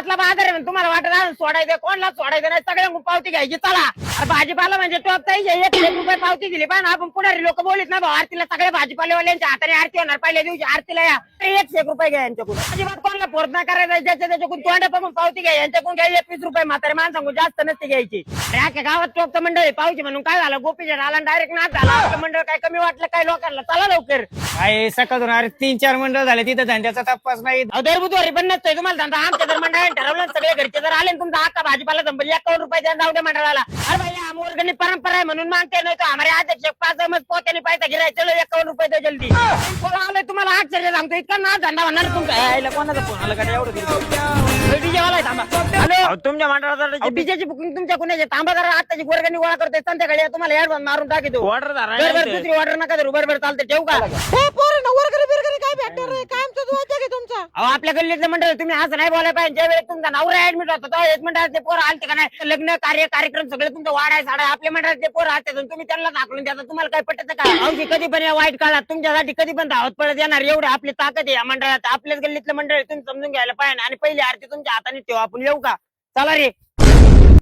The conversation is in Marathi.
गावातला बाजार आहे तुम्हाला वाटत सोडायचं कोणला सोडायचं नाही सगळ्या पावती घ्यायची चला अरे भाजीपाला म्हणजे तो ₹1 पावती दिली पण आपण पुढारी लोक बोलत ना भाऊ आरतीला सगळ्या भाजीपालेवाल्यांच्या हाताने आरती होणार पहिल्या दिवशी आरतीला या ₹1 घ्या यांच्याकडून अजिबात कोणाला फोर्स नाही करायचा त्याच्याकडून तोंडा पाहून पावती घ्या यांच्याकडून घ्या ₹21 म्हातारे माणसांकडून जास्त नसते घ्यायची अख्या गावात चोपतं मंडळ पावती म्हणून काय झालं गोपीच्या आला डायरेक्ट नाच झाला आपलं मंडळ काय कमी वाटलं काय लोकांना चला लवकर काय सकाळून अरे 3-4 मंडळ झाले तिथं धंद्याचा तपास नाही. दर बुधवारी पण नसतोय तुम्हाला धंदा आमच्या जर मंडळाने ठरवलं सगळे घरचे जर आले तुमचा हक्का भाजीपाला संपली ₹51 द्या जाऊ द्या मंडळाला अरे भाई आमवर्गणी परंपरा आहे म्हणून मागते नाही तो हमारे अध्यक्ष 5 मत पोत्याने पैसा गिरायचं ₹51 दे जल्दी आलोय तुम्हाला आश्चर्य सांगतो इतका ना धंदा म्हणणार तुमचा कोणाचा फोन आला का एवढं डीजेवाला थांबा हॅलो तुमच्या मंडळाचा डीजेची बुकिंग तुमच्या कुणाचे थांबा जरा आताची वर्गणी गोळा करते संध्याकाळी तुम्हाला ऍडव्हान्स मारून टाकतो ऑर्डर दुसरी ऑर्डर नका धरू बरोबर चालते ठेवू का अहो आपल्या गल्लीतलं मंडळ तुम्ही असं नाही बोलायला पाहिजे ज्या वेळेस तुमचा नवरा ऍडमिट होता तो एक मंडळातले पोर आलते का नाही लग्न कार्यक्रम सगळे तुमचं वाढाय साडा आपल्या मंडळातले पोर असते तुम्ही त्यांना दाखवून द्या तुम्हाला काय पटत का अवधी कधी पण या वाईट काळात तुमच्यासाठी कधी पण धावत पडत येणार एवढे आपली ताकद आहे या मंडळात आपल्याच गल्लीतलं मंडळ तुम्ही समजून घ्यायला पाहिजे आणि पहिली आरती तुमच्या हाताने ठेवा आपण येऊ का चला रे